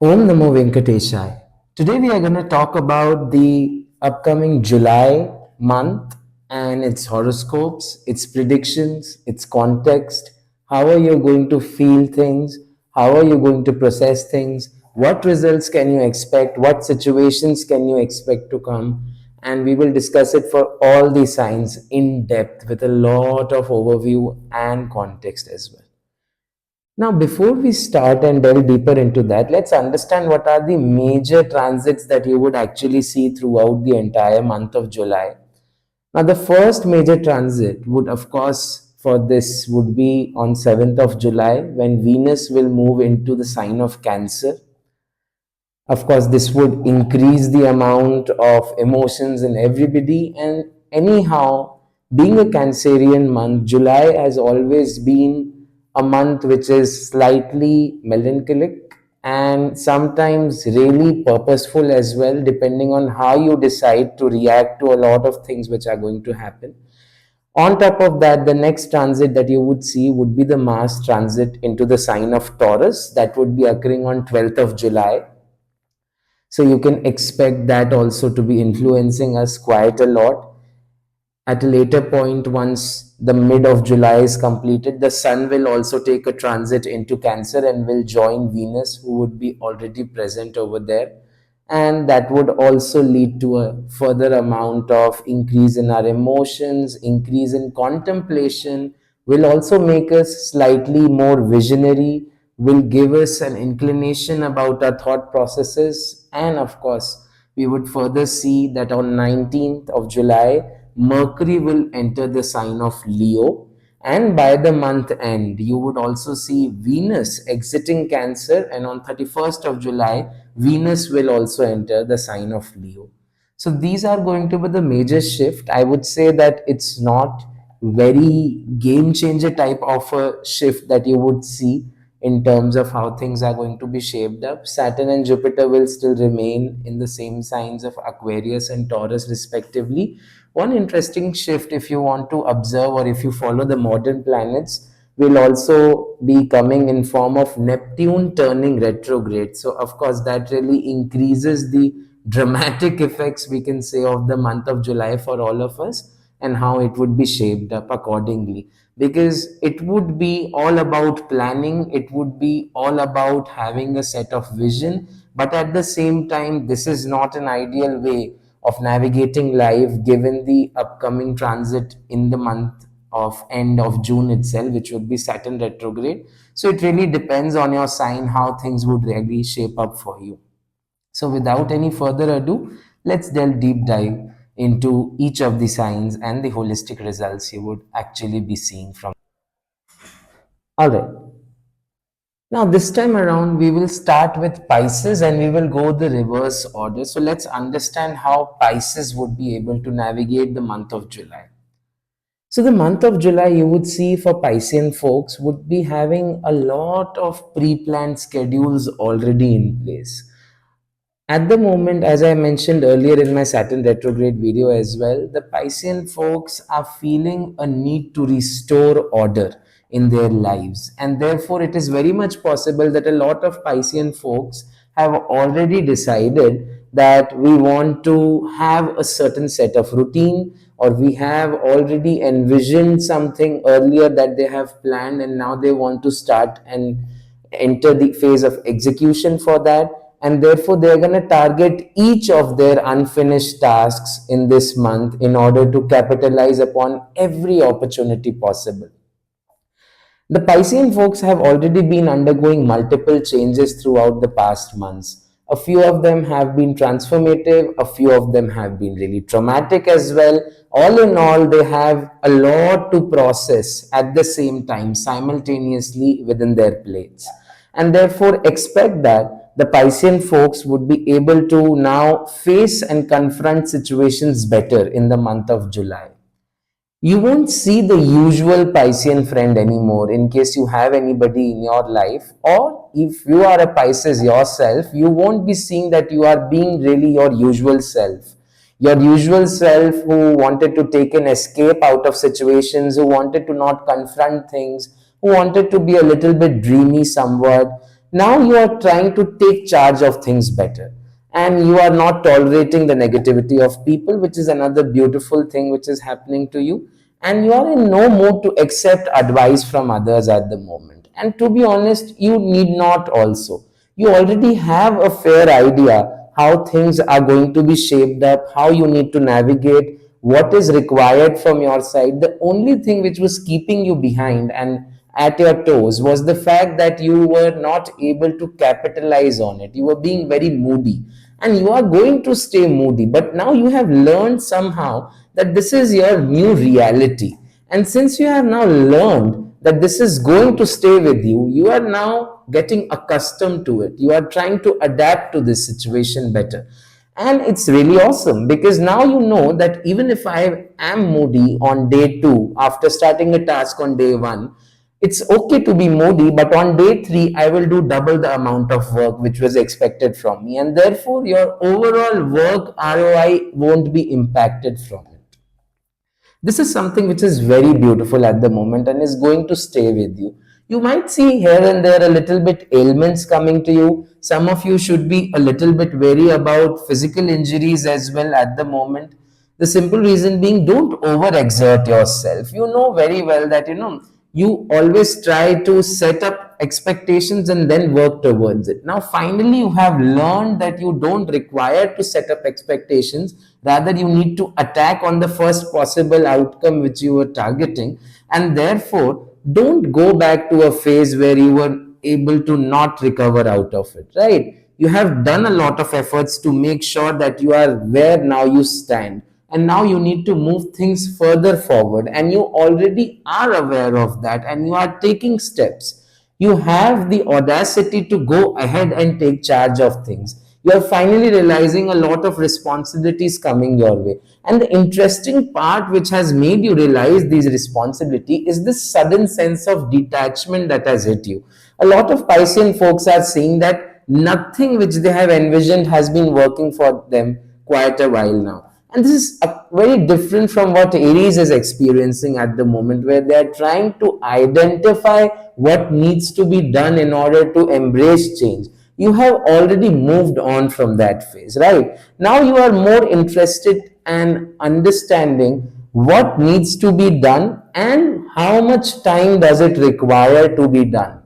Om Namo Venkateshaya. Today we are going to talk about the upcoming July month and its horoscopes, its predictions, its context. How are you going to feel things? How are you going to process things? What results can you expect? What situations can you expect to come? And we will discuss it for all the signs in depth with a lot of overview and context as well. Now, before we start and delve deeper into that, let's understand what are the major transits that you would actually see throughout the entire month of July. Now, the first major transit would, of course, for this would be on 7th of July when Venus will move into the sign of Cancer. Of course, this would increase the amount of emotions in everybody. And anyhow, being a Cancerian month, July has always been a month which is slightly melancholic and sometimes really purposeful as well, depending on how you decide to react to a lot of things which are going to happen. On top of that, the next transit that you would see would be the Mars transit into the sign of Taurus. That would be occurring on 12th of July. So you can expect that also to be influencing us quite a lot. At a later point, once the mid of July is completed, the Sun will also take a transit into Cancer and will join Venus, who would be already present over there. And that would also lead to a further amount of increase in our emotions, increase in contemplation, will also make us slightly more visionary, will give us an inclination about our thought processes. And of course, we would further see that on 19th of July, Mercury will enter the sign of Leo. And by the month end, you would also see Venus exiting Cancer. And on 31st of July, Venus will also enter the sign of Leo. So these are going to be the major shift. I would say that it's not very game changer type of a shift that you would see in terms of how things are going to be shaped up. Saturn and Jupiter will still remain in the same signs of Aquarius and Taurus respectively. One interesting shift, if you want to observe or if you follow the modern planets, will also be coming in form of Neptune turning retrograde. So of course that really increases the dramatic effects, we can say, of the month of July for all of us, and how it would be shaped up accordingly, because it would be all about planning, it would be all about having a set of vision. But at the same time, this is not an ideal way of navigating life given the upcoming transit in the month of end of June itself, which would be Saturn retrograde. So it really depends on your sign how things would really shape up for you. So without any further ado, let's delve deep dive into each of the signs and the holistic results you would actually be seeing from. All right. Now this time around, we will start with Pisces and we will go the reverse order. So let's understand how Pisces would be able to navigate the month of July. So the month of July, you would see for Piscean folks would be having a lot of pre-planned schedules already in place. At the moment, as I mentioned earlier in my Saturn retrograde video as well, the Piscean folks are feeling a need to restore order in their lives. And therefore, it is very much possible that a lot of Piscean folks have already decided that we want to have a certain set of routine, or we have already envisioned something earlier that they have planned, and now they want to start and enter the phase of execution for that. And therefore they're going to target each of their unfinished tasks in this month in order to capitalize upon every opportunity possible. The Piscean folks have already been undergoing multiple changes throughout the past months. A few of them have been transformative, a few of them have been really traumatic as well. All in all, they have a lot to process at the same time, simultaneously within their plates. And therefore, expect that the Piscean folks would be able to now face and confront situations better in the month of July. You won't see the usual Piscean friend anymore in case you have anybody in your life, or if you are a Pisces yourself, you won't be seeing that you are being really your usual self. Your usual self who wanted to take an escape out of situations, who wanted to not confront things, who wanted to be a little bit dreamy somewhat. Now you are trying to take charge of things better, and you are not tolerating the negativity of people, which is another beautiful thing which is happening to you. And you are in no mood to accept advice from others at the moment. And to be honest, you need not also. You already have a fair idea how things are going to be shaped up, how you need to navigate, what is required from your side. The only thing which was keeping you behind and at your toes was the fact that you were not able to capitalize on it. You were being very moody, and you are going to stay moody. But now you have learned somehow that this is your new reality. And since you have now learned that this is going to stay with you, you are now getting accustomed to it. You are trying to adapt to this situation better. And it's really awesome because now you know that even if I am moody on day two after starting a task on day one, it's okay to be moody, but on day three, I will do double the amount of work which was expected from me. And therefore, your overall work ROI won't be impacted from it. This is something which is very beautiful at the moment and is going to stay with you. You might see here and there a little bit ailments coming to you. Some of you should be a little bit wary about physical injuries as well at the moment. The simple reason being, don't overexert yourself. You know very well that you always try to set up expectations and then work towards it. Now finally you have learned that you don't require to set up expectations, rather you need to attack on the first possible outcome which you were targeting. And therefore don't go back to a phase where you were able to not recover out of it, right? You have done a lot of efforts to make sure that you are where now you stand, and now you need to move things further forward, and you already are aware of that and you are taking steps. You have the audacity to go ahead and take charge of things. You are finally realizing a lot of responsibilities coming your way. And the interesting part which has made you realize these responsibility is this sudden sense of detachment that has hit you. A lot of Piscean folks are saying that nothing which they have envisioned has been working for them quite a while now. And this is very different from what Aries is experiencing at the moment, where they are trying to identify what needs to be done in order to embrace change. You have already moved on from that phase, right? Now you are more interested in understanding what needs to be done and how much time does it require to be done.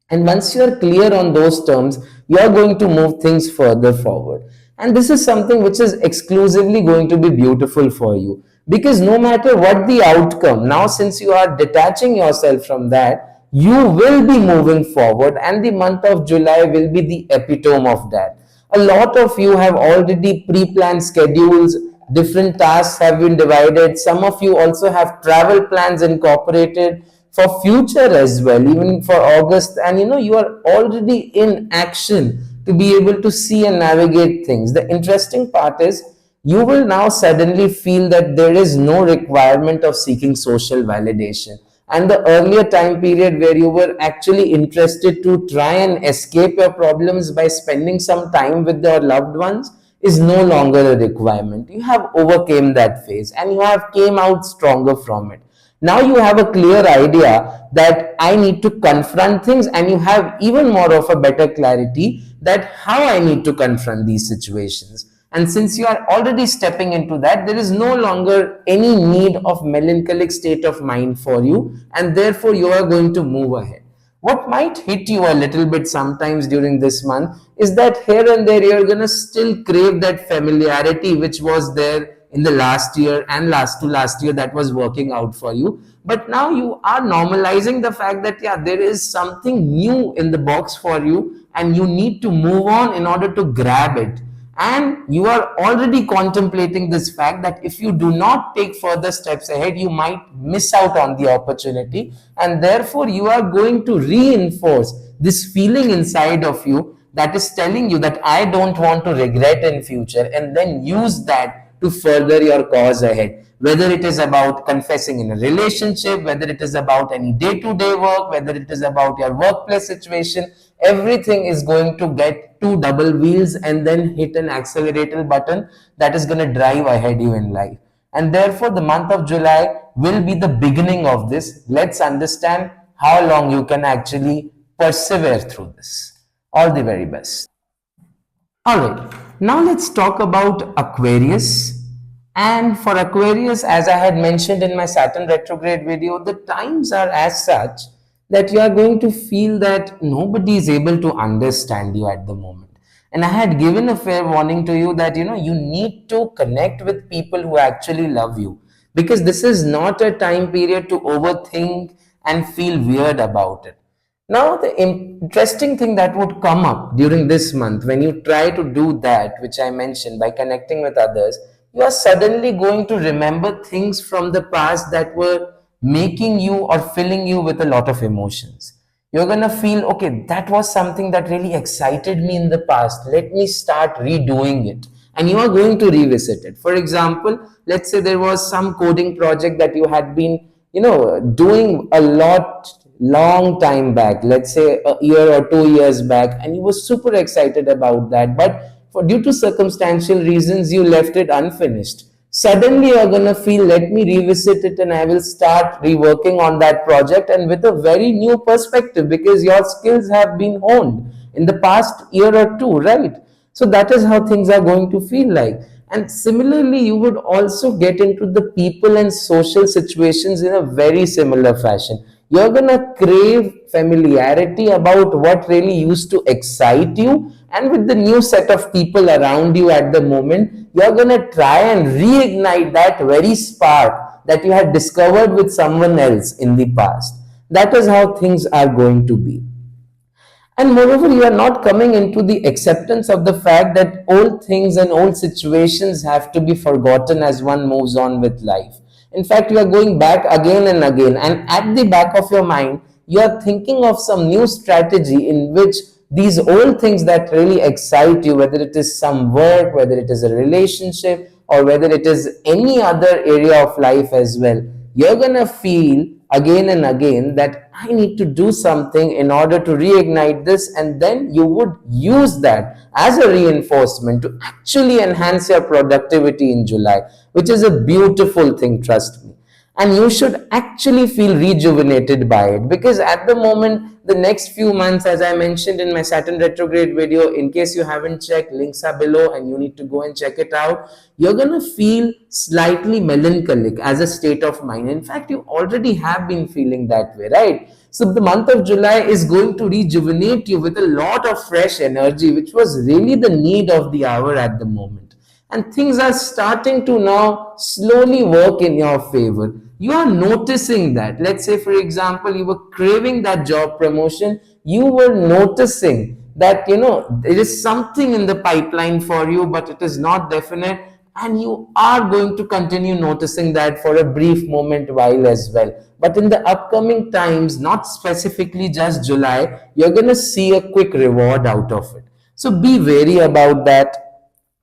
And once you are clear on those terms, you are going to move things further forward. And this is something which is exclusively going to be beautiful for you. Because no matter what the outcome, now since you are detaching yourself from that, you will be moving forward, and the month of July will be the epitome of that. A lot of you have already pre-planned schedules, different tasks have been divided. Some of you also have travel plans incorporated for future as well, even for August. And you are already in action to be able to see and navigate things. The interesting part is you will now suddenly feel that there is no requirement of seeking social validation. And the earlier time period where you were actually interested to try and escape your problems by spending some time with your loved ones is no longer a requirement. You have overcame that phase and you have came out stronger from it. Now you have a clear idea that I need to confront things, and you have even more of a better clarity that how I need to confront these situations. And since you are already stepping into that, there is no longer any need of melancholic state of mind for you, and therefore you are going to move ahead. What might hit you a little bit sometimes during this month is that here and there you're going to still crave that familiarity which was there in the last year and last to last year that was working out for you. But now you are normalizing the fact that, yeah, there is something new in the box for you and you need to move on in order to grab it. And you are already contemplating this fact that if you do not take further steps ahead, you might miss out on the opportunity. And therefore, you are going to reinforce this feeling inside of you that is telling you that I don't want to regret in future, and then use that to further your cause ahead. Whether it is about confessing in a relationship, whether it is about any day-to-day work, whether it is about your workplace situation, everything is going to get two double wheels and then hit an accelerator button that is going to drive ahead you in life. And therefore, the month of July will be the beginning of this. Let's understand how long you can actually persevere through this. All the very best. All right, now let's talk about Aquarius. And for Aquarius, as I had mentioned in my Saturn retrograde video, the times are as such that you are going to feel that nobody is able to understand you at the moment. And I had given a fair warning to you that you need to connect with people who actually love you, because this is not a time period to overthink and feel weird about it. Now, the interesting thing that would come up during this month when you try to do that, which I mentioned by connecting with others, you are suddenly going to remember things from the past that were making you or filling you with a lot of emotions. You're going to feel, okay, that was something that really excited me in the past. Let me start redoing it. And you are going to revisit it. For example, let's say there was some coding project that you had been doing a long time back, let's say a year or 2 years back, and you were super excited about that, but for due to circumstantial reasons you left it unfinished. Suddenly you're gonna feel, let me revisit it and I will start reworking on that project, and with a very new perspective, because your skills have been honed in the past year or two, right? So that is how things are going to feel like. And similarly, you would also get into the people and social situations in a very similar fashion. You're going to crave familiarity about what really used to excite you. And with the new set of people around you at the moment, you're going to try and reignite that very spark that you had discovered with someone else in the past. That is how things are going to be. And moreover, you are not coming into the acceptance of the fact that old things and old situations have to be forgotten as one moves on with life. In fact, you are going back again and again, and at the back of your mind, you are thinking of some new strategy in which these old things that really excite you, whether it is some work, whether it is a relationship, or whether it is any other area of life as well, you're gonna feel again and again that I need to do something in order to reignite this, and then you would use that as a reinforcement to actually enhance your productivity in July, which is a beautiful thing, trust me. And you should actually feel rejuvenated by it, because at the moment, the next few months, as I mentioned in my Saturn retrograde video, in case you haven't checked, links are below and you need to go and check it out, you're gonna feel slightly melancholic as a state of mind. In fact, you already have been feeling that way, right? So the month of July is going to rejuvenate you with a lot of fresh energy, which was really the need of the hour at the moment. And things are starting to now slowly work in your favor. You are noticing that. Let's say, for example, you were craving that job promotion, you were noticing that there is something in the pipeline for you, but it is not definite, and you are going to continue noticing that for a brief moment while as well. But in the upcoming times, not specifically just July, you're going to see a quick reward out of it. So be wary about that.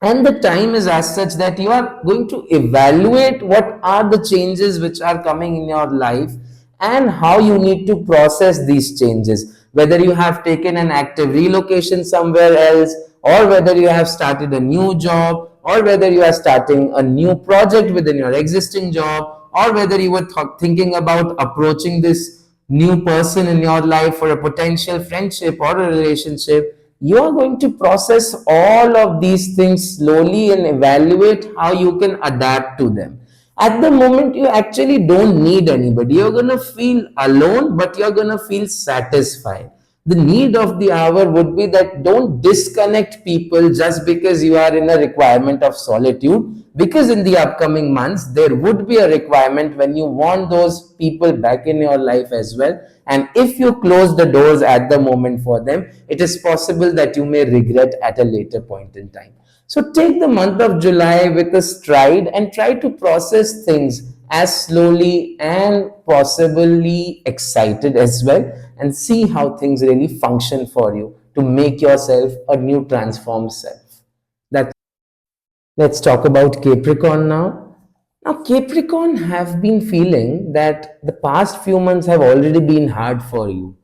And the time is as such that you are going to evaluate what are the changes which are coming in your life and how you need to process these changes, whether you have taken an active relocation somewhere else, or whether you have started a new job, or whether you are starting a new project within your existing job, or whether you were thinking about approaching this new person in your life for a potential friendship or a relationship. You are going to process all of these things slowly and evaluate how you can adapt to them. At the moment, you actually don't need anybody. You're going to feel alone, but you're going to feel satisfied. The need of the hour would be that don't disconnect people just because you are in a requirement of solitude, because in the upcoming months there would be a requirement when you want those people back in your life as well. And if you close the doors at the moment for them, it is possible that you may regret at a later point in time. So take the month of July with a stride and try to process things as slowly and possibly excited as well, and see how things really function for you to make yourself a new transformed self. That Let's talk about Capricorn now. Now, Capricorn have been feeling that the past few months have already been hard for you.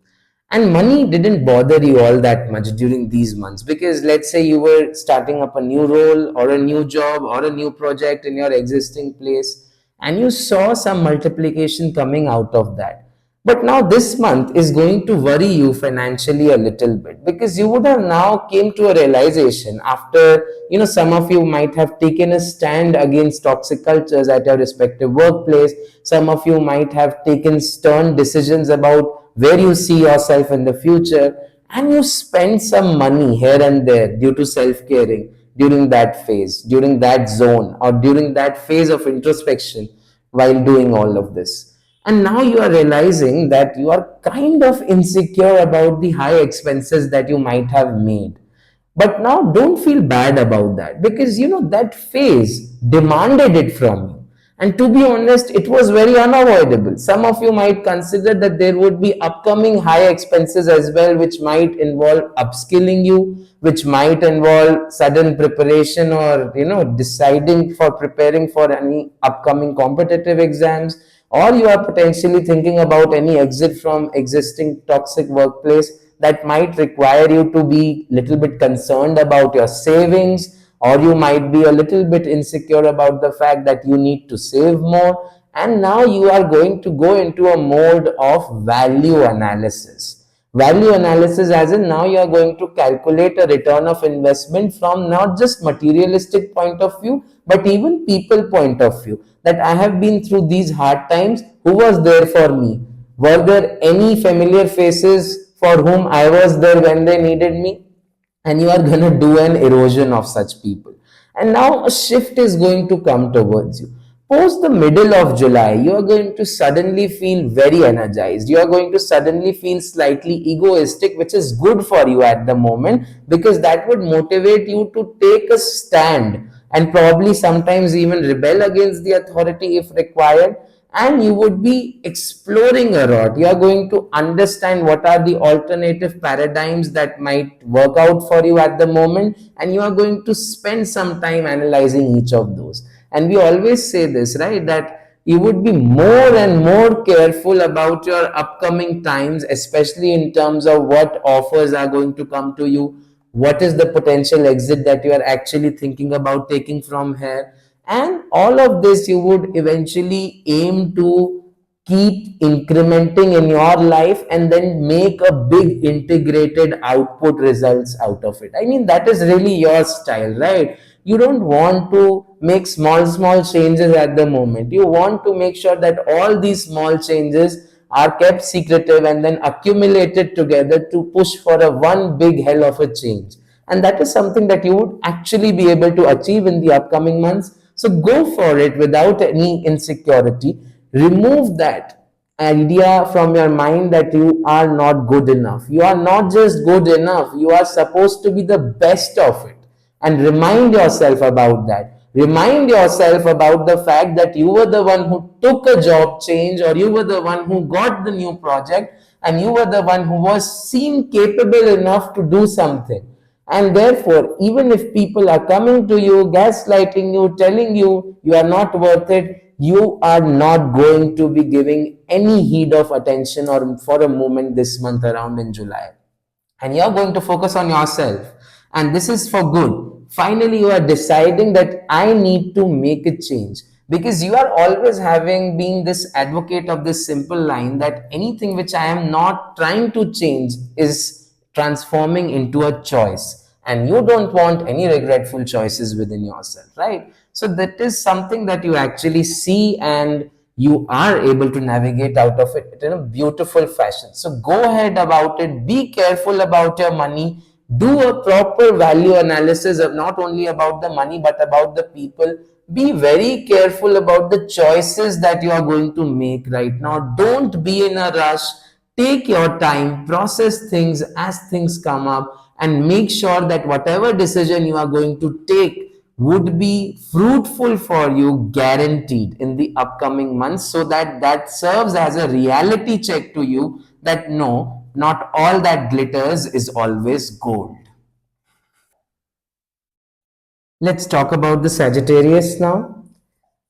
And money didn't bother you all that much during these months, because let's say you were starting up a new role or a new job or a new project in your existing place, and you saw some multiplication coming out of that. But now this month is going to worry you financially a little bit, because you would have now came to a realization after, some of you might have taken a stand against toxic cultures at your respective workplace. Some of you might have taken stern decisions about where you see yourself in the future, and you spend some money here and there due to self-caring during that phase, during that zone, or during that phase of introspection while doing all of this. And now you are realizing that you are kind of insecure about the high expenses that you might have made. But now don't feel bad about that, because that phase demanded it from you. And to be honest, it was very unavoidable. Some of you might consider that there would be upcoming high expenses as well, which might involve upskilling you, which might involve sudden preparation, or deciding for preparing for any upcoming competitive exams, or you are potentially thinking about any exit from existing toxic workplace that might require you to be a little bit concerned about your savings, or you might be a little bit insecure about the fact that you need to save more. And now you are going to go into a mode of value analysis. Value analysis, as in now you are going to calculate a return of investment from not just materialistic point of view, but even people point of view. That I have been through these hard times, who was there for me? Were there any familiar faces for whom I was there when they needed me? And you are going to do an erosion of such people. And now a shift is going to come towards you. Post the middle of July, you are going to suddenly feel very energized. You are going to suddenly feel slightly egoistic, which is good for you at the moment, because that would motivate you to take a stand and probably sometimes even rebel against the authority if required. And you would be exploring a lot. You are going to understand what are the alternative paradigms that might work out for you at the moment, and you are going to spend some time analyzing each of those. And we always say this, right, that you would be more and more careful about your upcoming times, especially in terms of what offers are going to come to you, what is the potential exit that you are actually thinking about taking from here. And all of this you would eventually aim to keep incrementing in your life, and then make a big integrated output results out of it. I mean, that is really your style, right? You don't want to make small changes at the moment. You want to make sure that all these small changes are kept secretive and then accumulated together to push for a one big hell of a change. And that is something that you would actually be able to achieve in the upcoming months. So go for it without any insecurity. Remove that idea from your mind that you are not good enough. You are not just good enough, you are supposed to be the best of it. And remind yourself about that. Remind yourself about the fact that you were the one who took a job change, or you were the one who got the new project, and you were the one who was seen capable enough to do something. And therefore, even if people are coming to you, gaslighting you, telling you you are not worth it, you are not going to be giving any heed of attention or for a moment this month around in July. And you're going to focus on yourself. And this is for good. Finally, you are deciding that I need to make a change, because you are always having been this advocate of this simple line that anything which I am not trying to change is transforming into a choice, and you don't want any regretful choices within yourself, right? So that is something that you actually see, and you are able to navigate out of it in a beautiful fashion. So go ahead about it. Be careful about your money. Do a proper value analysis of not only about the money but about the people. Be very careful about the choices that you are going to make right now. Don't be in a rush. Take your time, process things as things come up, and make sure that whatever decision you are going to take would be fruitful for you, guaranteed, in the upcoming months, so that that serves as a reality check to you that no, not all that glitters is always gold. Let's talk about the Sagittarius now.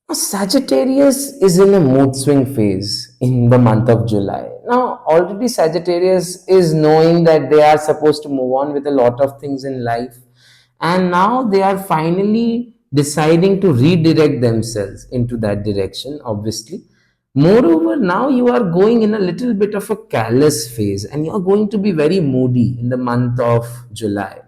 Sagittarius is in a mood swing phase in the month of July. Now, already Sagittarius is knowing that they are supposed to move on with a lot of things in life, and now they are finally deciding to redirect themselves into that direction, obviously. Moreover, now you are going in a little bit of a callous phase and you are going to be very moody in the month of July.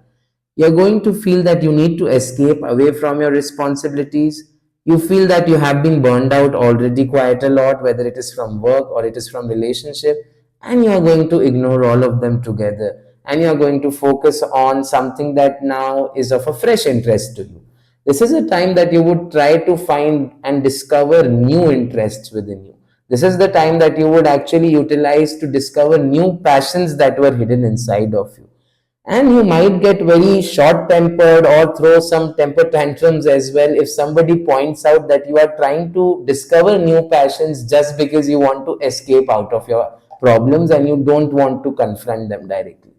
You're going to feel that you need to escape away from your responsibilities. You feel that you have been burned out already quite a lot, whether it is from work or it is from relationship, and you are going to ignore all of them together. And you are going to focus on something that now is of a fresh interest to you. This is a time that you would try to find and discover new interests within you. This is the time that you would actually utilize to discover new passions that were hidden inside of you. And you might get very short tempered or throw some temper tantrums as well if somebody points out that you are trying to discover new passions just because you want to escape out of your problems and you don't want to confront them directly.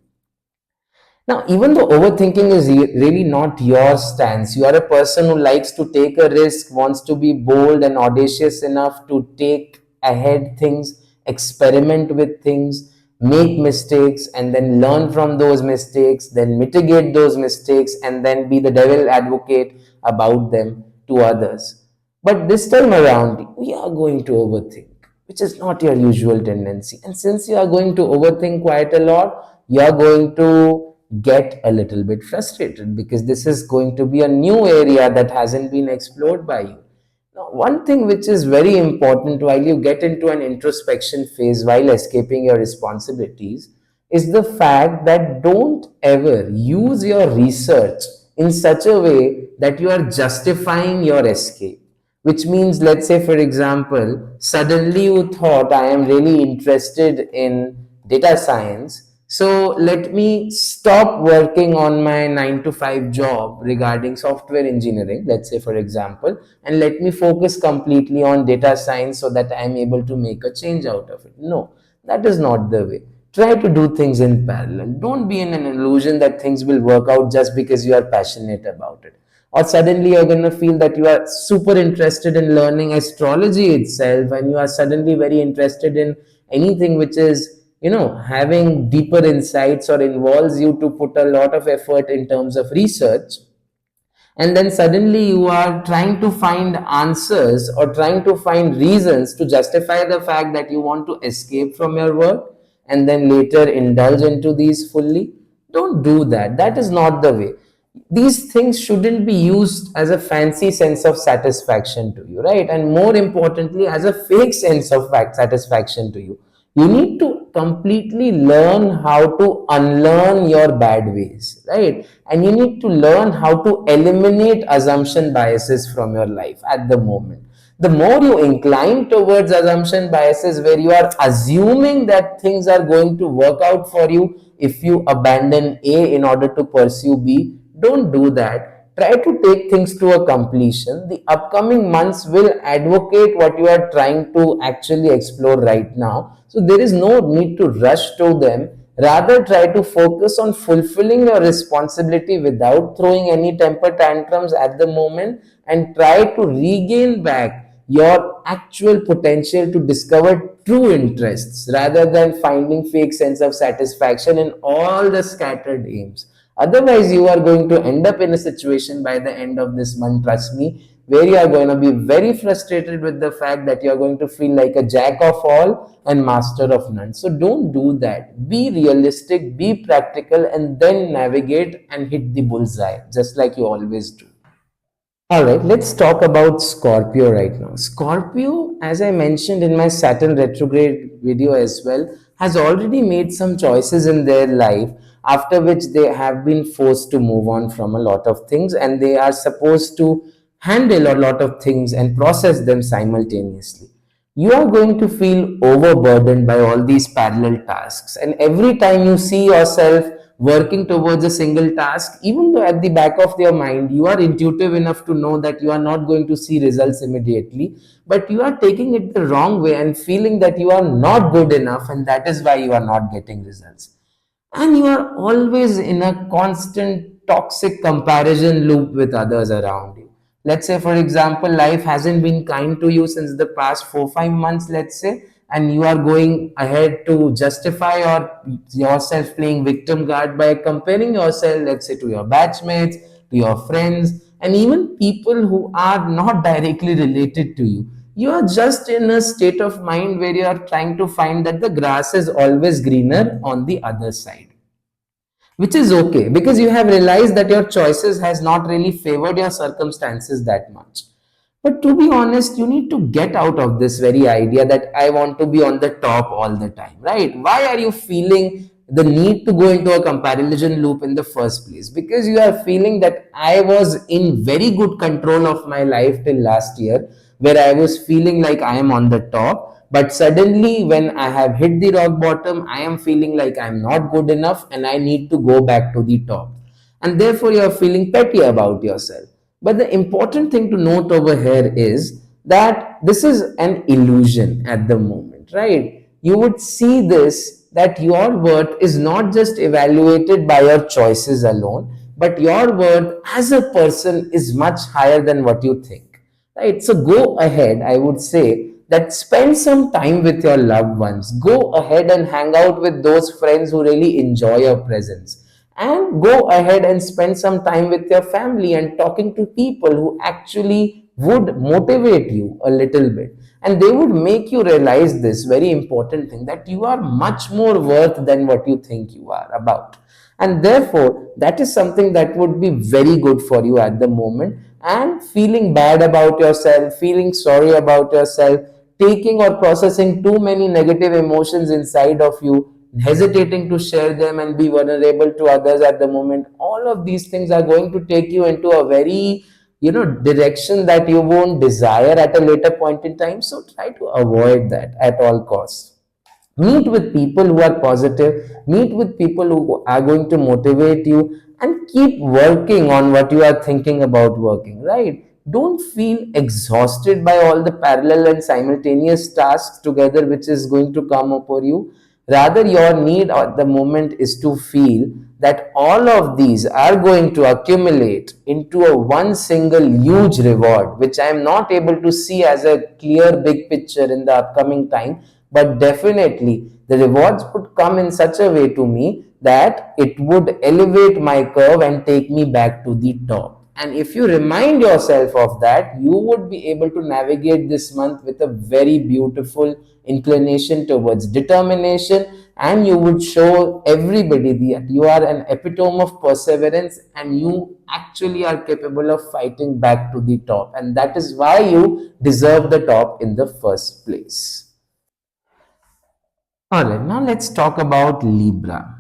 Now, even though overthinking is really not your stance, you are a person who likes to take a risk, wants to be bold and audacious enough to take ahead things, experiment with things, make mistakes, and then learn from those mistakes, then mitigate those mistakes, and then be the devil advocate about them to others. But this time around, we are going to overthink, which is not your usual tendency. And since you are going to overthink quite a lot, you are going to get a little bit frustrated because this is going to be a new area that hasn't been explored by you. Now, one thing which is very important while you get into an introspection phase while escaping your responsibilities is the fact that don't ever use your research in such a way that you are justifying your escape. Which means, let's say, for example, suddenly you thought, I am really interested in data science, so let me stop working on my 9 to 5 job regarding software engineering, let's say, for example, and let me focus completely on data science so that I am able to make a change out of it. No, that is not the way. Try to do things in parallel. Don't be in an illusion that things will work out just because you are passionate about it. Or suddenly you're going to feel that you are super interested in learning astrology itself, and you are suddenly very interested in anything which is, having deeper insights or involves you to put a lot of effort in terms of research. And then suddenly you are trying to find answers or trying to find reasons to justify the fact that you want to escape from your work and then later indulge into these fully. Don't do that. That is not the way. These things shouldn't be used as a fancy sense of satisfaction to you, right? And more importantly, as a fake sense of satisfaction to you. You need to completely learn how to unlearn your bad ways, right? And you need to learn how to eliminate assumption biases from your life at the moment. The more you incline towards assumption biases, where you are assuming that things are going to work out for you if you abandon A in order to pursue B, don't do that. Try to take things to a completion. The upcoming months will advocate what you are trying to actually explore right now. So there is no need to rush to them. Rather, try to focus on fulfilling your responsibility without throwing any temper tantrums at the moment, and try to regain back your actual potential to discover true interests rather than finding fake sense of satisfaction in all the scattered aims. Otherwise, you are going to end up in a situation by the end of this month, trust me, where you are going to be very frustrated with the fact that you are going to feel like a jack of all and master of none. So don't do that. Be realistic, be practical, and then navigate and hit the bullseye, just like you always do. All right, let's talk about Scorpio right now. Scorpio, as I mentioned in my Saturn retrograde video as well, has already made some choices in their life after which they have been forced to move on from a lot of things, and they are supposed to handle a lot of things and process them simultaneously. You are going to feel overburdened by all these parallel tasks, and every time you see yourself working towards a single task, even though at the back of your mind you are intuitive enough to know that you are not going to see results immediately, but you are taking it the wrong way and feeling that you are not good enough, and that is why you are not getting results. And you are always in a constant toxic comparison loop with others around you. Let's say, for example, life hasn't been kind to you since the past 4 5 months, let's say, and you are going ahead to justify yourself playing victim guard by comparing yourself, let's say, to your batchmates, to your friends, and even people who are not directly related to you. You are just in a state of mind where you are trying to find that the grass is always greener on the other side, which is okay because you have realized that your choices has not really favored your circumstances that much. But to be honest, you need to get out of this very idea that I want to be on the top all the time, right? Why are you feeling the need to go into a comparison loop in the first place? Because you are feeling that I was in very good control of my life till last year, where I was feeling like I am on the top. But suddenly, when I have hit the rock bottom, I am feeling like I'm not good enough and I need to go back to the top. And therefore, you're feeling petty about yourself. But the important thing to note over here is that this is an illusion at the moment, right? You would see this that your worth is not just evaluated by your choices alone, but your worth as a person is much higher than what you think, right? So go ahead, I would say that spend some time with your loved ones. Go ahead and hang out with those friends who really enjoy your presence, and go ahead and spend some time with your family and talking to people who actually would motivate you a little bit, and they would make you realize this very important thing that you are much more worth than what you think you are about. And therefore that is something that would be very good for you at the moment. And feeling bad about yourself, feeling sorry about yourself, taking or processing too many negative emotions inside of you, hesitating to share them and be vulnerable to others at the moment, all of these things are going to take you into a very direction that you won't desire at a later point in time. So try to avoid that at all costs. Meet with people who are positive, meet with people who are going to motivate you, and keep working on what you are thinking about working, right? Don't feel exhausted by all the parallel and simultaneous tasks together which is going to come upon you. Rather, your need at the moment is to feel that all of these are going to accumulate into a one single huge reward, which I am not able to see as a clear big picture in the upcoming time. But definitely, the rewards would come in such a way to me that it would elevate my curve and take me back to the top. And if you remind yourself of that, you would be able to navigate this month with a very beautiful inclination towards determination, and you would show everybody that you are an epitome of perseverance and you actually are capable of fighting back to the top. And that is why you deserve the top in the first place. All right, now let's talk about Libra.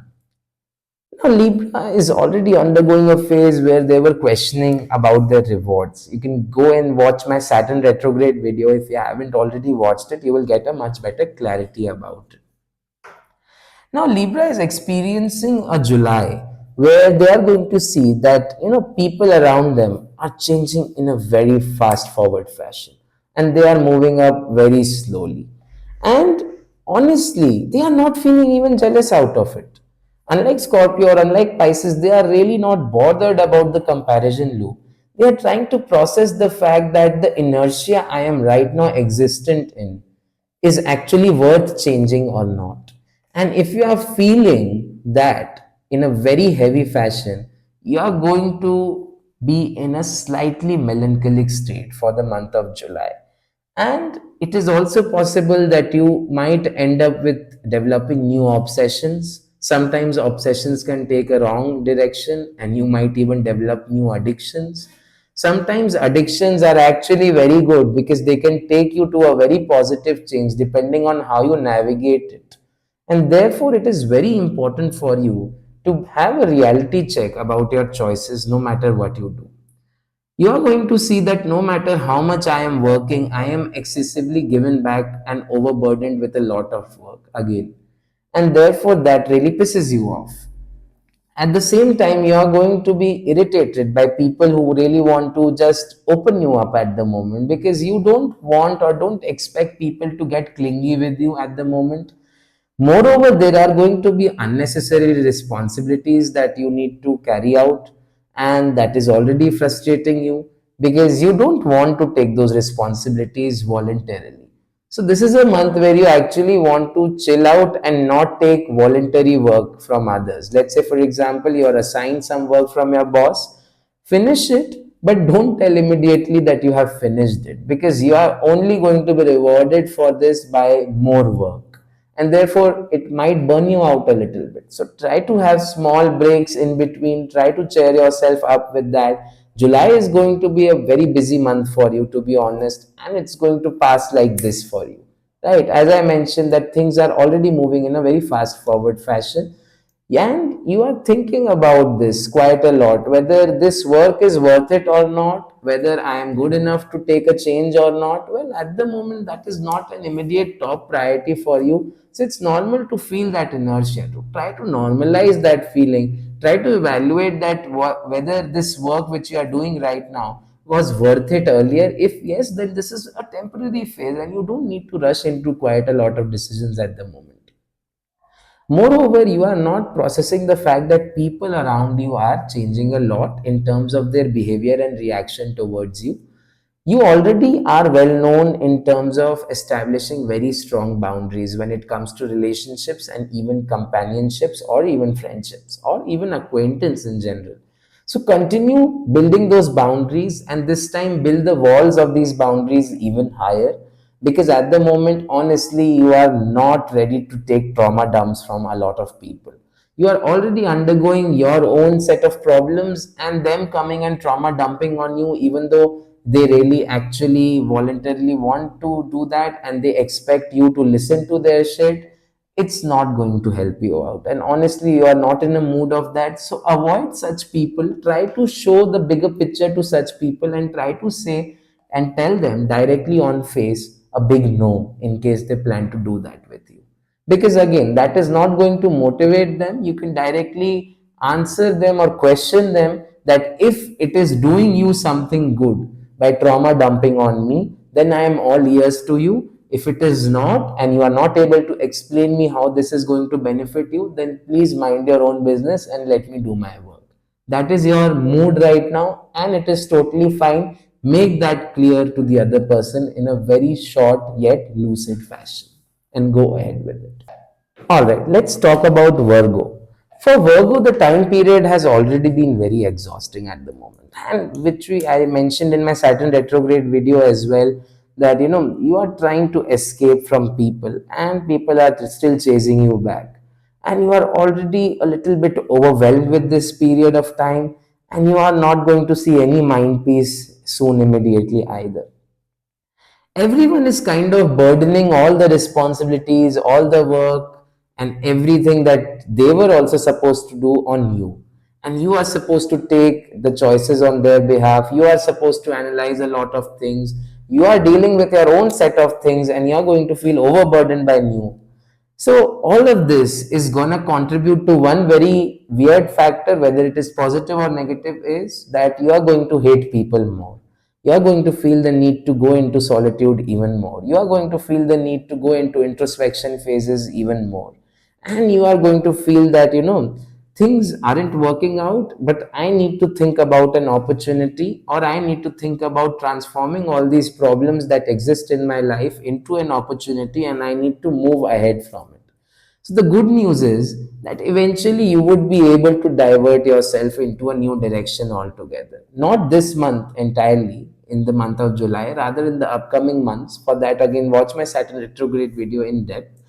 Now, Libra is already undergoing a phase where they were questioning about their rewards. You can go and watch my Saturn retrograde video. If you haven't already watched it, you will get a much better clarity about it. Now, Libra is experiencing a July where they are going to see that people around them are changing in a very fast forward fashion, and they are moving up very slowly. And honestly, they are not feeling even jealous out of it. Unlike Scorpio or unlike Pisces, they are really not bothered about the comparison loop. They are trying to process the fact that the inertia I am right now existent in is actually worth changing or not. And if you are feeling that in a very heavy fashion, you are going to be in a slightly melancholic state for the month of July. And it is also possible that you might end up with developing new obsessions. Sometimes obsessions can take a wrong direction, and you might even develop new addictions. Sometimes addictions are actually very good because they can take you to a very positive change depending on how you navigate it. And therefore, it is very important for you to have a reality check about your choices no matter what you do. You are going to see that no matter how much I am working, I am excessively given back and overburdened with a lot of work again. And therefore, that really pisses you off. At the same time, you are going to be irritated by people who really want to just open you up at the moment because you don't want or don't expect people to get clingy with you at the moment. Moreover, there are going to be unnecessary responsibilities that you need to carry out, and that is already frustrating you because you don't want to take those responsibilities voluntarily. So, this is a month where you actually want to chill out and not take voluntary work from others. Let's say, for example, you're assigned some work from your boss, finish it, but don't tell immediately that you have finished it, because you are only going to be rewarded for this by more work, and therefore it might burn you out a little bit. So try to have small breaks in between, try to cheer yourself up with that. July is going to be a very busy month for you, to be honest, and it's going to pass like this for you, right? As I mentioned, that things are already moving in a very fast forward fashion, and you are thinking about this quite a lot, whether this work is worth it or not, whether I am good enough to take a change or not. Well, at the moment, that is not an immediate top priority for you. So it's normal to feel that inertia. To try to normalize that feeling, try to evaluate that whether this work which you are doing right now was worth it earlier. If yes, then this is a temporary phase and you don't need to rush into quite a lot of decisions at the moment. Moreover, you are not processing the fact that people around you are changing a lot in terms of their behavior and reaction towards you. You already are well known in terms of establishing very strong boundaries when it comes to relationships and even companionships or even friendships or even acquaintance in general. So continue building those boundaries, and this time build the walls of these boundaries even higher, because at the moment, honestly, you are not ready to take trauma dumps from a lot of people. You are already undergoing your own set of problems, and them coming and trauma dumping on you, even though they really actually voluntarily want to do that and they expect you to listen to their shit, it's not going to help you out. And honestly, you are not in a mood of that. So avoid such people. Try to show the bigger picture to such people and try to say and tell them directly on face a big no in case they plan to do that with you, because again, that is not going to motivate them. You can directly answer them or question them that if it is doing you something good by trauma dumping on me, then I am all ears to you. If it is not, and you are not able to explain me how this is going to benefit you, then please mind your own business and let me do my work. That is your mood right now, and it is totally fine. Make that clear to the other person in a very short yet lucid fashion and go ahead with it. All right, let's talk about Virgo. For Virgo, the time period has already been very exhausting at the moment, and I mentioned in my Saturn retrograde video as well, that you are trying to escape from people, and people are still chasing you back, and you are already a little bit overwhelmed with this period of time, and you are not going to see any mind peace soon immediately either. Everyone is kind of burdening all the responsibilities, all the work, and everything that they were also supposed to do on you. And you are supposed to take the choices on their behalf. You are supposed to analyze a lot of things. You are dealing with your own set of things, and you are going to feel overburdened by new. So all of this is gonna contribute to one very weird factor, whether it is positive or negative, is that you are going to hate people more. You are going to feel the need to go into solitude even more. You are going to feel the need to go into introspection phases even more. And you are going to feel that, things aren't working out, but I need to think about an opportunity, or I need to think about transforming all these problems that exist in my life into an opportunity, and I need to move ahead from it. So the good news is that eventually you would be able to divert yourself into a new direction altogether. Not this month entirely, in the month of July, rather in the upcoming months. For that, again, watch my Saturn retrograde video in depth.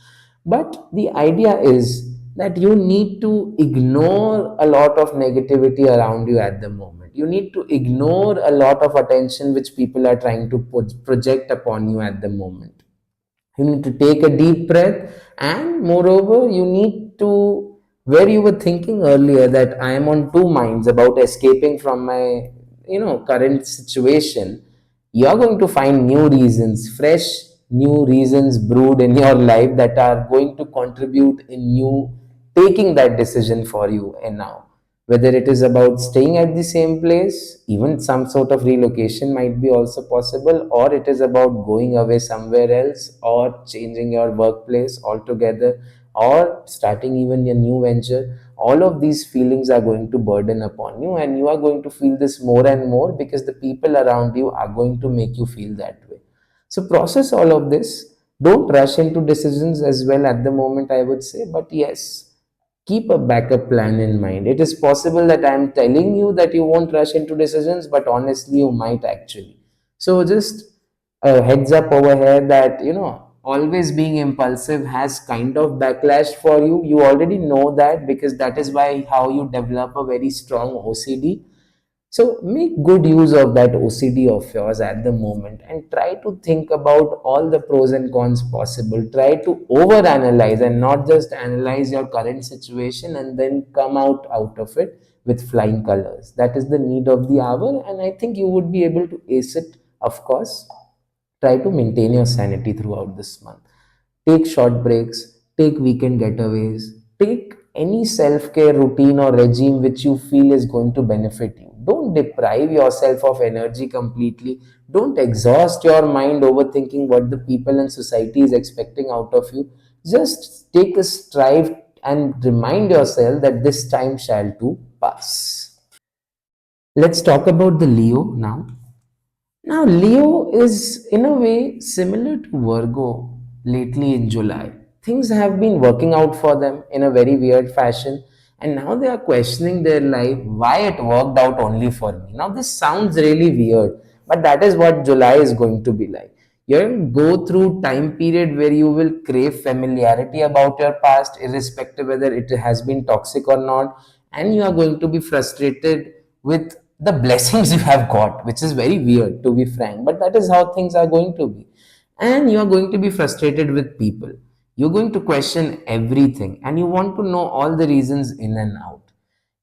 But the idea is that you need to ignore a lot of negativity around you at the moment. You need to ignore a lot of attention which people are trying to project upon you at the moment. You need to take a deep breath, and moreover, you need to, where you were thinking earlier that I am on two minds about escaping from my current situation, you are going to find new reasons, fresh new reasons brewed in your life that are going to contribute in you taking that decision for you. And now, whether it is about staying at the same place, even some sort of relocation might be also possible, or it is about going away somewhere else, or changing your workplace altogether, or starting even a new venture. All of these feelings are going to burden upon you, and you are going to feel this more and more because the people around you are going to make you feel that way. So process all of this. Don't rush into decisions as well at the moment, I would say. But yes, Keep a backup plan in mind. It is possible that I'm telling you that you won't rush into decisions, but honestly, you might actually. So, just a heads up over here that, always being impulsive has kind of backlash for you. You already know that, because that is why how you develop a very strong OCD. So make good use of that OCD of yours at the moment and try to think about all the pros and cons possible. Try to overanalyze and not just analyze your current situation and then come out of it with flying colors. That is the need of the hour, and I think you would be able to ace it, of course. Try to maintain your sanity throughout this month. Take short breaks, take weekend getaways, take any self care routine or regime which you feel is going to benefit you. Don't deprive yourself of energy completely. Don't exhaust your mind overthinking what the people and society is expecting out of you. Just take a strive and remind yourself that this time shall too pass. Let's talk about the Leo now. Now, Leo is in a way similar to Virgo lately in July. Things have been working out for them in a very weird fashion, and now they are questioning their life why it worked out only for me. Now, this sounds really weird, but that is what July is going to be like. You'll go through time period where you will crave familiarity about your past, irrespective whether it has been toxic or not, and you are going to be frustrated with the blessings you have got, which is very weird to be frank, but that is how things are going to be. And you are going to be frustrated with people. You're going to question everything and you want to know all the reasons in and out.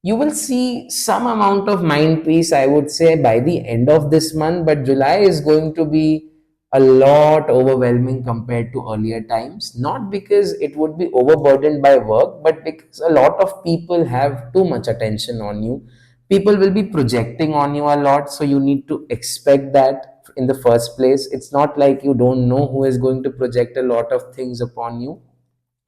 You will see some amount of mind peace, I would say, by the end of this month, but July is going to be a lot overwhelming compared to earlier times. Not because it would be overburdened by work, but because a lot of people have too much attention on you. People will be projecting on you a lot, so you need to expect that in the first place. It's not like you don't know who is going to project a lot of things upon you.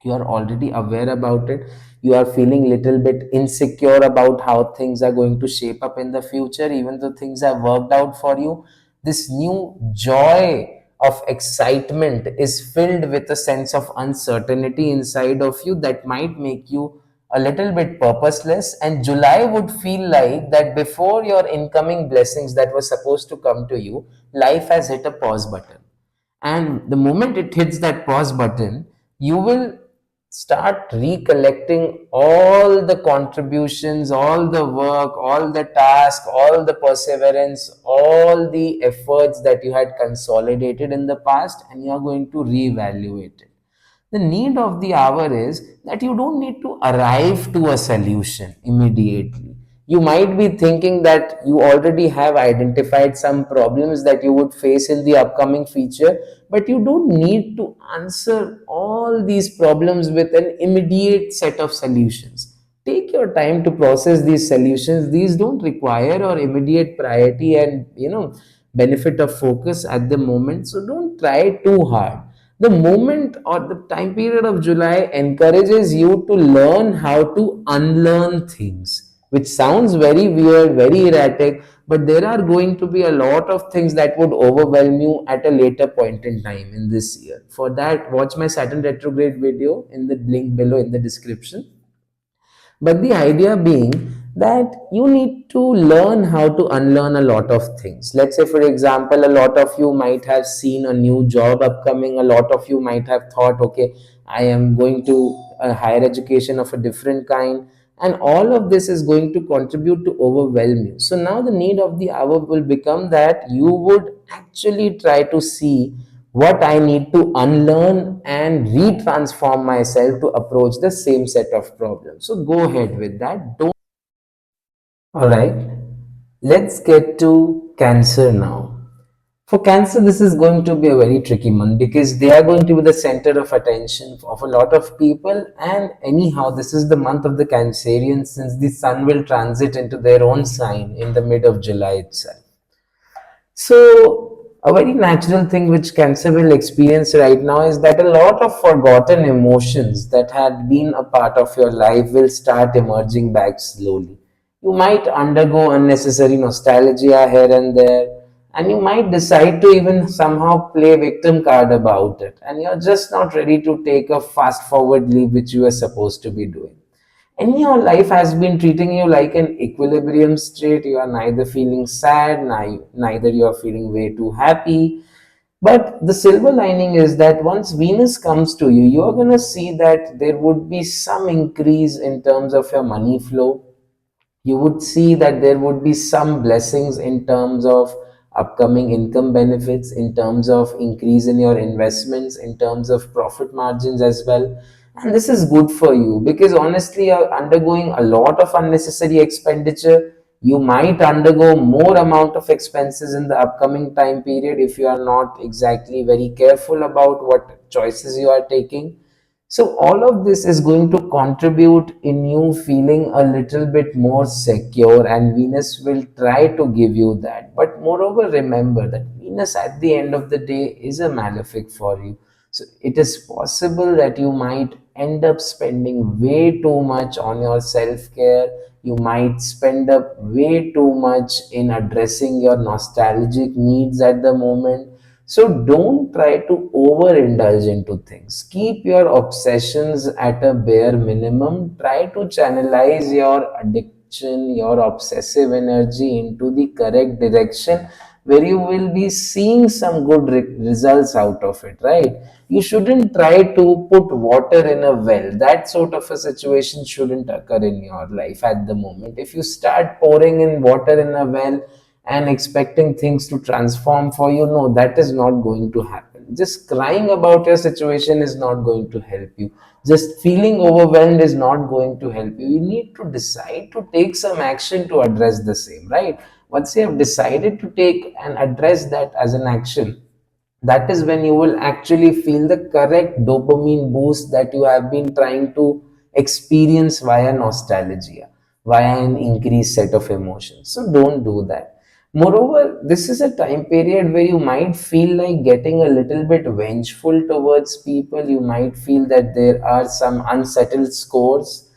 You are already aware about it. You are feeling little bit insecure about how things are going to shape up in the future, even though things have worked out for you. This new joy of excitement is filled with a sense of uncertainty inside of you that might make you a little bit purposeless. And July would feel like that before your incoming blessings that were supposed to come to you, life has hit a pause button. And the moment it hits that pause button, you will start recollecting all the contributions, all the work, all the task, all the perseverance, all the efforts that you had consolidated in the past, and you are going to reevaluate it. The need of the hour is that you don't need to arrive to a solution immediately. You might be thinking that you already have identified some problems that you would face in the upcoming future, but you don't need to answer all these problems with an immediate set of solutions. Take your time to process these solutions. These don't require or immediate priority and benefit of focus at the moment, so don't try too hard. The moment or the time period of July encourages you to learn how to unlearn things, which sounds very weird, very erratic, but there are going to be a lot of things that would overwhelm you at a later point in time in this year. For that, watch my Saturn retrograde video in the link below in the description. But the idea being that you need to learn how to unlearn a lot of things. Let's say, for example, a lot of you might have seen a new job upcoming. A lot of you might have thought, okay, I am going to a higher education of a different kind. And all of this is going to contribute to overwhelm you. So now the need of the hour will become that you would actually try to see what I need to unlearn and retransform myself to approach the same set of problems. So go ahead with that. Don't. All right. Let's get to Cancer now. For Cancer, this is going to be a very tricky month because they are going to be the center of attention of a lot of people. And anyhow, this is the month of the Cancerians since the sun will transit into their own sign in the mid of July itself. So, a very natural thing which Cancer will experience right now is that a lot of forgotten emotions that had been a part of your life will start emerging back slowly. You might undergo unnecessary nostalgia here and there, and you might decide to even somehow play victim card about it, and you're just not ready to take a fast forward leap which you are supposed to be doing. and your life has been treating you like an equilibrium state. You are neither feeling sad, neither you are feeling way too happy. But the silver lining is that once Venus comes to you, you're going to see that there would be some increase in terms of your money flow. You would see that there would be some blessings in terms of upcoming income benefits, in terms of increase in your investments, in terms of profit margins as well. And this is good for you because honestly, you're undergoing a lot of unnecessary expenditure. You might undergo more amount of expenses in the upcoming time period if you are not exactly very careful about what choices you are taking. So all of this is going to contribute in you feeling a little bit more secure, and Venus will try to give you that. But moreover, remember that Venus at the end of the day is a malefic for you. So it is possible that you might end up spending way too much on your self-care. You might spend up way too much in addressing your nostalgic needs at the moment. So don't try to overindulge into things. Keep your obsessions at a bare minimum. Try to channelize your addiction, your obsessive energy into the correct direction where you will be seeing some good results out of it, right? You shouldn't try to put water in a well. That sort of a situation shouldn't occur in your life at the moment. If you start pouring in water in a well and expecting things to transform for you, no, that is not going to happen. Just crying about your situation is not going to help you. Just feeling overwhelmed is not going to help you. You need to decide to take some action to address the same, right? Once you have decided to take and address that as an action, that is when you will actually feel the correct dopamine boost that you have been trying to experience via nostalgia, via an increased set of emotions. So don't do that. Moreover, this is a time period where you might feel like getting a little bit vengeful towards people. You might feel that there are some unsettled scores.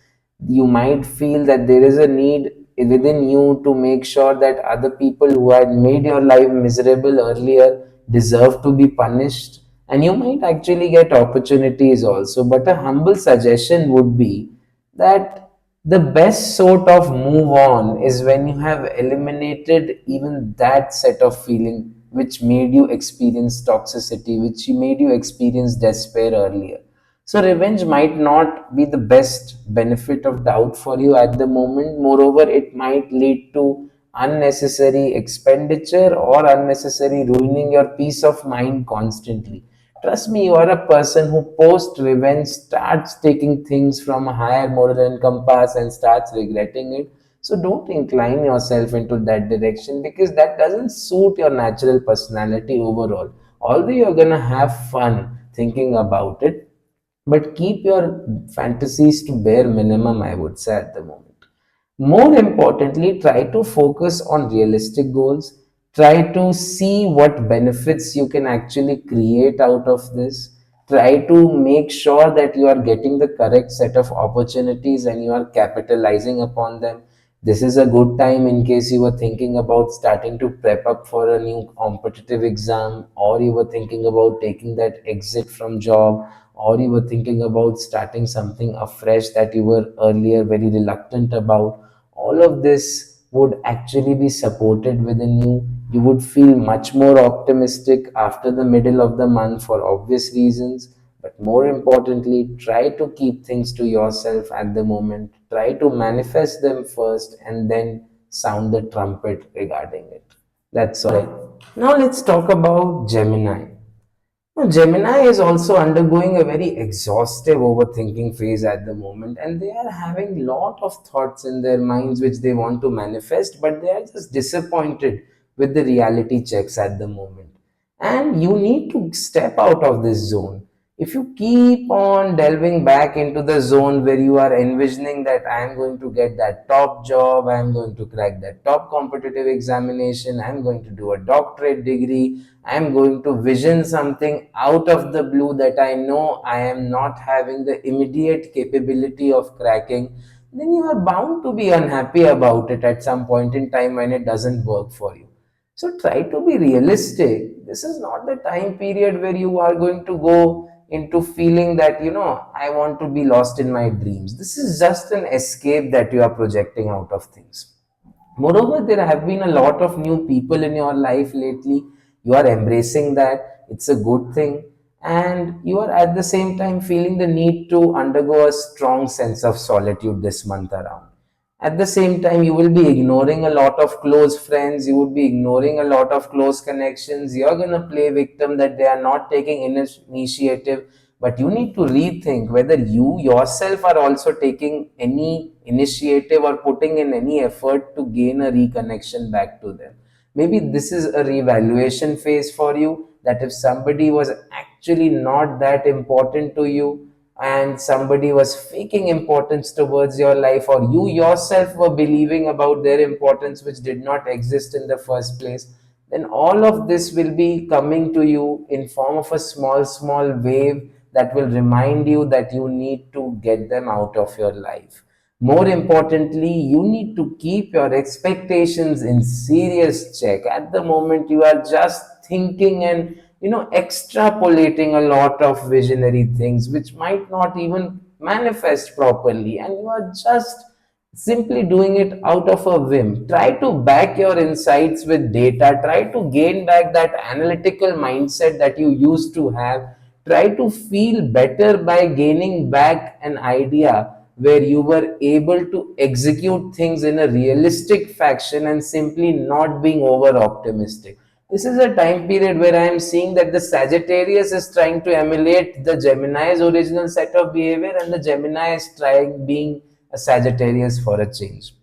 You might feel that there is a need within you to make sure that other people who had made your life miserable earlier deserve to be punished, and you might actually get opportunities also. But a humble suggestion would be that the best sort of move on is when you have eliminated even that set of feeling which made you experience toxicity, which made you experience despair earlier. So revenge might not be the best benefit of doubt for you at the moment. Moreover, it might lead to unnecessary expenditure or unnecessary ruining your peace of mind constantly. Trust me, you are a person who post revenge starts taking things from a higher moral compass and starts regretting it. So don't incline yourself into that direction because that doesn't suit your natural personality overall. Although you're gonna have fun thinking about it, but keep your fantasies to bare minimum, I would say, at the moment. More importantly, try to focus on realistic goals. Try to see what benefits you can actually create out of this. Try to make sure that you are getting the correct set of opportunities and you are capitalizing upon them. This is a good time in case you were thinking about starting to prep up for a new competitive exam, or you were thinking about taking that exit from job, or you were thinking about starting something afresh that you were earlier very reluctant about. All of this would actually be supported within you. You would feel much more optimistic after the middle of the month for obvious reasons. But more importantly, try to keep things to yourself at the moment. Try to manifest them first and then sound the trumpet regarding it. That's all. Now let's talk about Gemini. Now, Gemini is also undergoing a very exhaustive overthinking phase at the moment, and they are having a lot of thoughts in their minds which they want to manifest, but they are just disappointed with the reality checks at the moment. And you need to step out of this zone. If you keep on delving back into the zone where you are envisioning that I am going to get that top job, I am going to crack that top competitive examination, I am going to do a doctorate degree, I am going to vision something out of the blue that I know I am not having the immediate capability of cracking, then you are bound to be unhappy about it at some point in time when it doesn't work for you. So try to be realistic. This is not the time period where you are going to go into feeling that, I want to be lost in my dreams. This is just an escape that you are projecting out of things. Moreover, there have been a lot of new people in your life lately. You are embracing that. It's a good thing. And you are at the same time feeling the need to undergo a strong sense of solitude this month around. At the same time, you will be ignoring a lot of close friends. You would be ignoring a lot of close connections. You're going to play victim that they are not taking initiative. But you need to rethink whether you yourself are also taking any initiative or putting in any effort to gain a reconnection back to them. Maybe this is a revaluation phase for you, that if somebody was actually not that important to you and somebody was faking importance towards your life, or you yourself were believing about their importance which did not exist in the first place, then all of this will be coming to you in form of a small wave that will remind you that you need to get them out of your life. More importantly, you need to keep your expectations in serious check. At the moment, you are just thinking and extrapolating a lot of visionary things which might not even manifest properly, and you are just simply doing it out of a whim. Try to back your insights with data. Try to gain back that analytical mindset that you used to have. Try to feel better by gaining back an idea where you were able to execute things in a realistic fashion and simply not being over optimistic. This is a time period where I am seeing that the Sagittarius is trying to emulate the Gemini's original set of behavior, and the Gemini is trying being a Sagittarius for a change.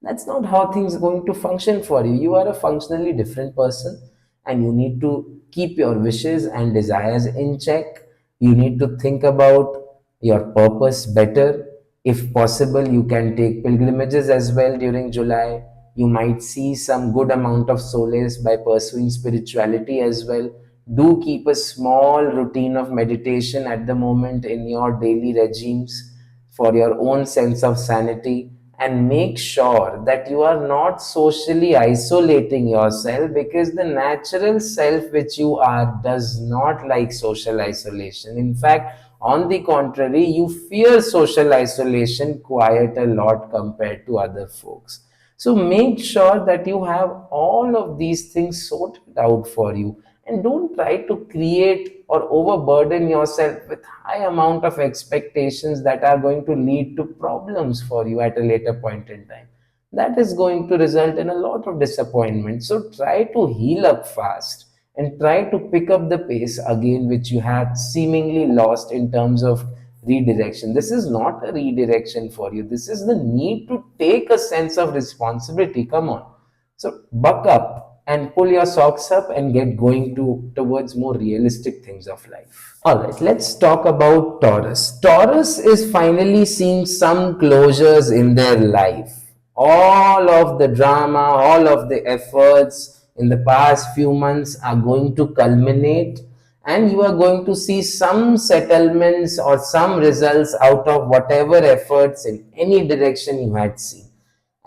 That's not how things are going to function for you. You are a functionally different person, and you need to keep your wishes and desires in check. You need to think about your purpose better. If possible, you can take pilgrimages as well during July. You might see some good amount of solace by pursuing spirituality as well. Do keep a small routine of meditation at the moment in your daily regimes for your own sense of sanity, and make sure that you are not socially isolating yourself, because the natural self which you are does not like social isolation. In fact, on the contrary, you fear social isolation quite a lot compared to other folks. So make sure that you have all of these things sorted out for you, and don't try to create or overburden yourself with high amount of expectations that are going to lead to problems for you at a later point in time. That is going to result in a lot of disappointment. So try to heal up fast and try to pick up the pace again which you had seemingly lost in terms of redirection. This is not a redirection for you. This is the need to take a sense of responsibility. Come on. So buck up and pull your socks up and get going towards more realistic things of life. All right, let's talk about Taurus. Taurus is finally seeing some closures in their life. All of the drama, all of the efforts in the past few months are going to culminate, and you are going to see some settlements or some results out of whatever efforts in any direction you had seen.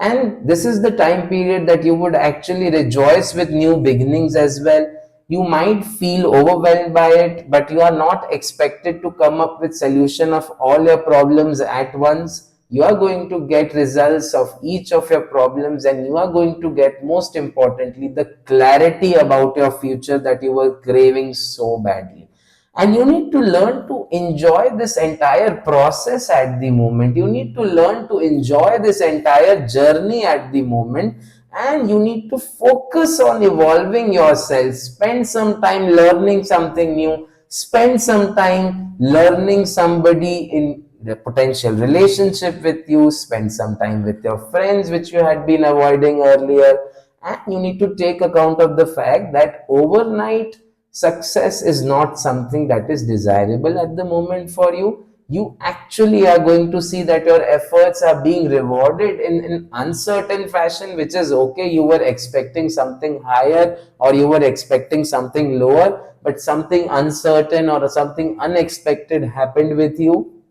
And this is the time period that you would actually rejoice with new beginnings as well. You might feel overwhelmed by it, but you are not expected to come up with solution of all your problems at once. You are going to get results of each of your problems, and you are going to get, most importantly, the clarity about your future that you were craving so badly. And you need to learn to enjoy this entire process at the moment. You need to learn to enjoy this entire journey at the moment, and you need to focus on evolving yourself. Spend some time learning something new. Spend some time learning somebody in the potential relationship with you. Spend some time with your friends which you had been avoiding earlier. And you need to take account of the fact that overnight success is not something that is desirable at the moment for you. You actually are going to see that your efforts are being rewarded in an uncertain fashion, which is okay. You were expecting something higher, or you were expecting something lower, but something uncertain or something unexpected happened with you.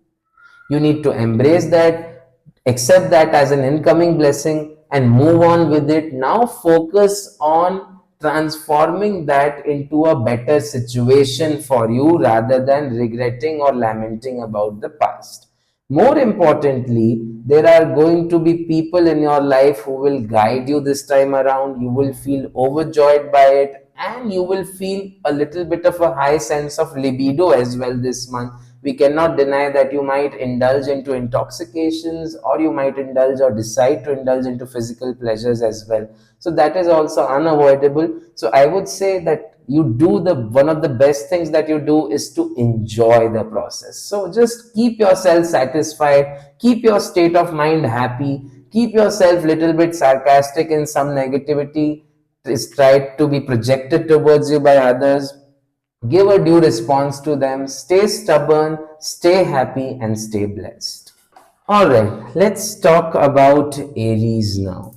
You need to embrace that, accept that as an incoming blessing, and move on with it. Now focus on transforming that into a better situation for you rather than regretting or lamenting about the past. More importantly, there are going to be people in your life who will guide you this time around. You will feel overjoyed by it, and you will feel a little bit of a high sense of libido as well this month. We cannot deny that you might indulge into intoxications, or you might indulge or decide to indulge into physical pleasures as well. So that is also unavoidable. So I would say that you do the one of the best things that you do is to enjoy the process. So just keep yourself satisfied, keep your state of mind happy, keep yourself little bit sarcastic in some negativity is tried to be projected towards you by others. Give a due response to them, stay stubborn, stay happy, and stay blessed. All right, let's talk about Aries now.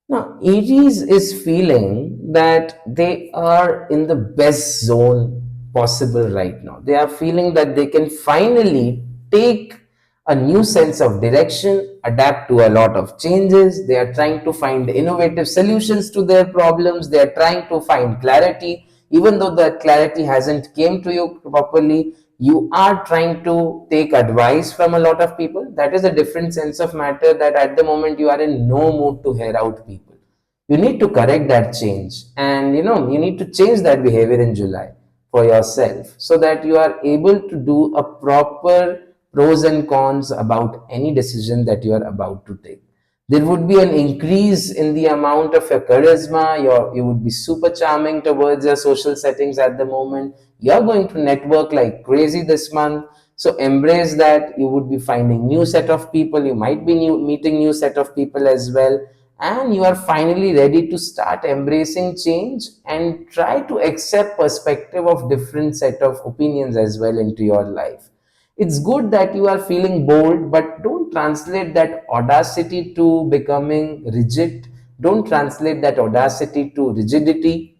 Now, Aries is feeling that they are in the best zone possible right now. They are feeling that they can finally take a new sense of direction, adapt to a lot of changes. They are trying to find innovative solutions to their problems. They are trying to find clarity. Even though the clarity hasn't came to you properly, you are trying to take advice from a lot of people. That is a different sense of matter, that at the moment you are in no mood to hear out people. You need to correct that change, and you need to change that behavior in July for yourself, so that you are able to do a proper pros and cons about any decision that you are about to take. There would be an increase in the amount of your charisma. You would be super charming towards your social settings at the moment. You're going to network like crazy this month, so embrace that. You would be finding new set of people. You might be meeting new set of people as well, and you are finally ready to start embracing change and try to accept perspective of different set of opinions as well into your life. It's good that you are feeling bold, but don't translate that audacity to becoming rigid. Don't translate that audacity to rigidity.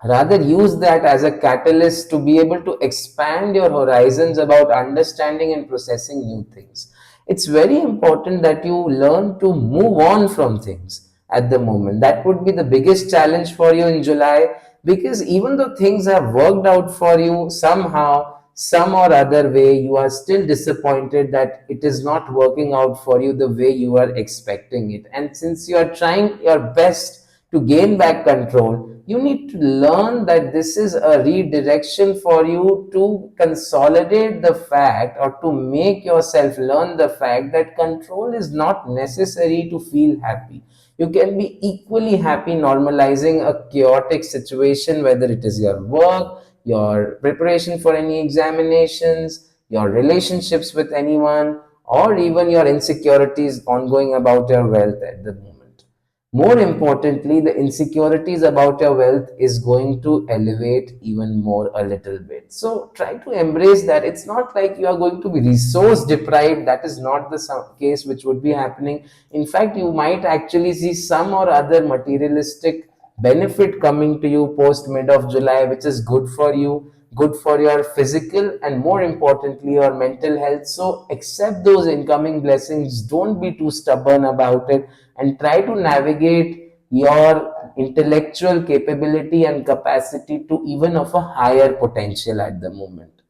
Rather, use that as a catalyst to be able to expand your horizons about understanding and processing new things. It's very important that you learn to move on from things at the moment. That would be the biggest challenge for you in July, because even though things have worked out for you somehow, some or other way, you are still disappointed that it is not working out for you the way you are expecting it. And since you are trying your best to gain back control, you need to learn that this is a redirection for you to consolidate the fact, or to make yourself learn the fact that control is not necessary to feel happy. You can be equally happy normalizing a chaotic situation, whether it is your work, your preparation for any examinations, your relationships with anyone, or even your insecurities ongoing about your wealth at the moment. More importantly, the insecurities about your wealth is going to elevate even more a little bit. So try to embrace that. It's not like you are going to be resource deprived. That is not the case which would be happening. In fact, you might actually see some or other materialistic benefit coming to you post mid of July, which is good for you, good for your physical, and more importantly, your mental health. So accept those incoming blessings. Don't be too stubborn about it, and try to navigate your intellectual capability and capacity to even of a higher potential at the moment.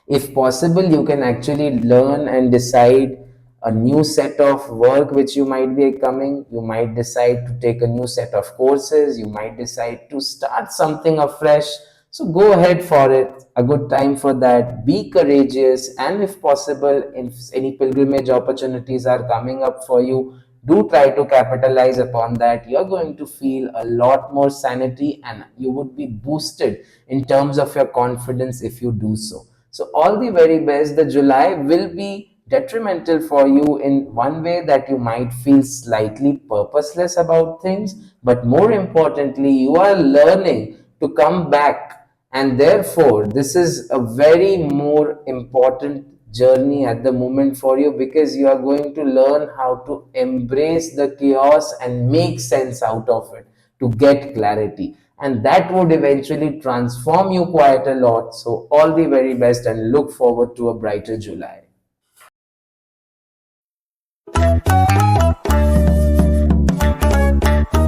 If possible, you can actually learn and decide a new set of work which you might be coming. You might decide to take a new set of courses. You might decide to start something afresh. So go ahead for it. A good time for that. Be courageous, and if possible, if any pilgrimage opportunities are coming up for you, do try to capitalize upon that. You're going to feel a lot more sanity, and you would be boosted in terms of your confidence if you do so. So all the very best. The July will be detrimental for you in one way, that you might feel slightly purposeless about things, but more importantly, you are learning to come back, and therefore this is a very more important journey at the moment for you, because you are going to learn how to embrace the chaos and make sense out of it to get clarity, and that would eventually transform you quite a lot. So all the very best, and look forward to a brighter July.